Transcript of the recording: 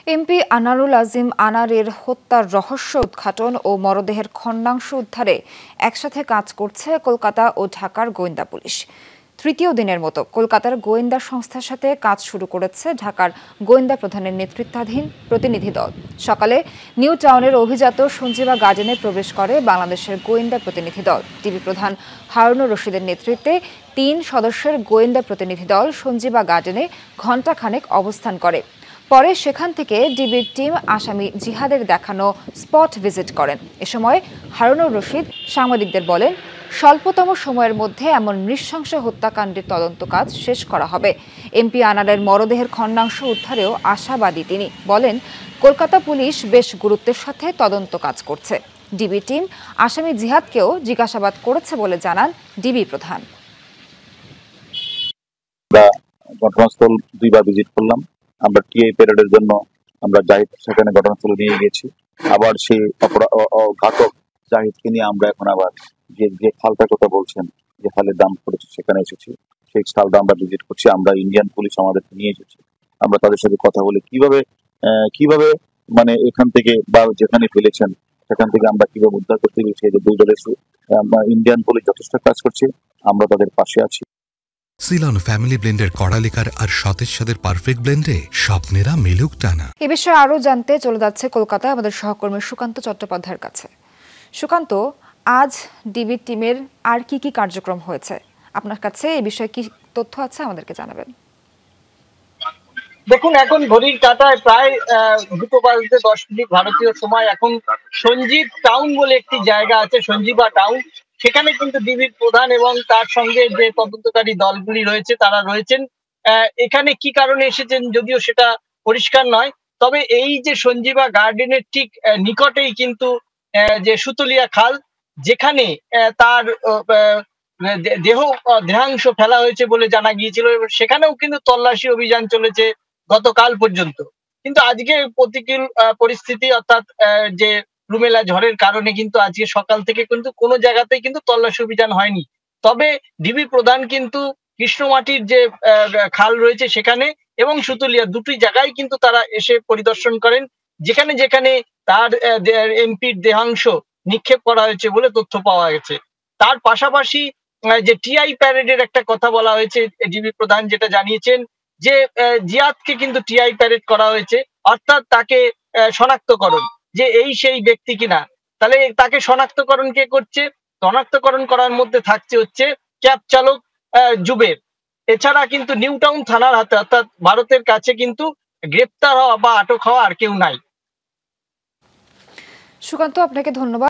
MP Anarul আজিম আনারের হত্যার রহস্য উদ্ঘাটন ও মরদেহের খণ্ডাংশ উদ্ধারে একসাথে কাজ করছে কলকাতা ও ঢাকার গোয়েন্দা পুলিশ। তৃতীয় দিনের মতো কলকাতার গোয়েন্দা সংস্থার সাথে কাজ শুরু করেছে ঢাকার গোয়েন্দা প্রধানের নেতৃত্বাধীন প্রতিনিধি দল। সকালে নিউ টাউনের অভিজাত সঞ্জীবা গার্ডেনে প্রবেশ করে বাংলাদেশের গোয়েন্দা প্রতিনিধি দল। ডিবি প্রধান হারুনুর রশিদের নেতৃত্বে ৩ সদস্যের গোয়েন্দা প্রতিনিধি দল সঞ্জীবা গার্ডেনে ঘণ্টাখানেক অবস্থান করে। পরে সেখান থেকে ডিবির টিম আসামি জিহাদের দেখানো স্পট ভিজিট করেন। এ সময় হারুনুর রশিদ সাংবাদিকদের বলেন, স্বল্পতম সময়ের মধ্যে এমন নৃশংস হত্যাকাণ্ডের তদন্ত কাজ শেষ করা হবে। এমপি আনারের মরদেহের খণ্ডাংশ উদ্ধারেও আশাবাদী তিনি। বলেন, কলকাতা পুলিশ বেশ গুরুত্বের সাথে তদন্ত কাজ করছে। ডিবি টিম আসামি জিহাদকেও জিজ্ঞাসাবাদ করেছে বলে জানান ডিবি প্রধান। ঘটনাস্থল 2 বার ভিজিট করলাম। আমরা টিআই প্যারেডের জন্য আমরা জাহিদ সেখানে ঘটনাস্থলে নিয়ে গেছি। আবার সেই ঘাতক জাহিদকে নিয়ে আমরা এখন আবার যে খালটার কথা বলছেন, যে খালের দাম করেছে সেখানে এসেছি। সেই খালটা আমরা ভিজিট করছি। আমরা ইন্ডিয়ান পুলিশ আমাদেরকে নিয়ে এসেছি। আমরা তাদের সাথে কথা বলে কিভাবে মানে এখান থেকে বা যেখানে ফেলেছেন সেখান থেকে আমরা কিভাবে উদ্ধার করতে পেরেছি। যে 2 দলের ইন্ডিয়ান পুলিশ যথেষ্ট কাজ করছে, আমরা তাদের পাশে আছি। সিলন ফ্যামিলি ব্লেন্ডের কড়ালিকার আর সতেজ স্বাদের পারফেক্ট ব্লেন্ডে স্বপ্নেরা মেলুক টানা। এ বিষয়ে আরো জানতে চলে যাচ্ছে কলকাতায় আমাদের সহকর্মী সুকান্ত চট্টোপাধ্যায়ের কাছে। সুকান্ত, আজ ডিবি টিমের আর কি কার্যক্রম হয়েছে? আপনার কাছে এই বিষয়ে কি তথ্য আছে আমাদেরকে জানাবেন। দেখুন, এখন ঘড়ির কাঁটায় প্রায় 2:10 ভারতীয় সময় এখন সঞ্জীব টাউন বলে একটি জায়গা আছে, সঞ্জীবা টাউন। সেখানে কিন্তু ডিবির প্রধান এবং তার সঙ্গে যে তদন্তকারী দলগুলি রয়েছে তারা রয়েছেন। এখানে কি কারণে এসেছেন যদিও সেটা পরিষ্কার নয়। তবে এই যে সঞ্জীবা গার্ডেনের ঠিক নিকটেই কিন্তু যে সুতুলিয়া খাল, যেখানে তার দেহাংশ ফেলা হয়েছে বলে জানা গিয়েছিল, সেখানেও কিন্তু তল্লাশি অভিযান চলেছে গতকাল পর্যন্ত। কিন্তু আজকে প্রতিকূল পরিস্থিতি অর্থাৎ যে রুমেলা ঝড়ের কারণে কিন্তু আজকে সকাল থেকে কিন্তু কোনো জায়গাতেই কিন্তু তল্লাশি অভিযান হয়নি। তবে ডিবি প্রধান কিন্তু কৃষ্ণমাটির যে খাল রয়েছে সেখানে এবং সুতুলিয়া দুটি জায়গায় কিন্তু তারা এসে পরিদর্শন করেন, যেখানে যেখানে তার এমপির দেহাংশ নিক্ষেপ করা হয়েছে বলে তথ্য পাওয়া গেছে। তার পাশাপাশি যে টিআই প্যারেডের একটা কথা বলা হয়েছে, ডিবি প্রধান যেটা জানিয়েছেন যে জিয়াদকে কিন্তু টিআই প্যারেড করা হয়েছে, অর্থাৎ তাকে শনাক্তকরণ, যে এই সেই ব্যক্তি কিনা। তাহলে তাকে শনাক্তকরণ কে করছে? শনাক্তকরণ করার মধ্যে থাকছে হচ্ছে ক্যাব চালক জুবের। এছাড়া কিন্তু নিউ টাউন থানার হাতে অর্থাৎ ভারতের কাছে কিন্তু গ্রেপ্তার হওয়া বা আটক হওয়া আর কেউ নাই। সুকান্ত, আপনাকে ধন্যবাদ।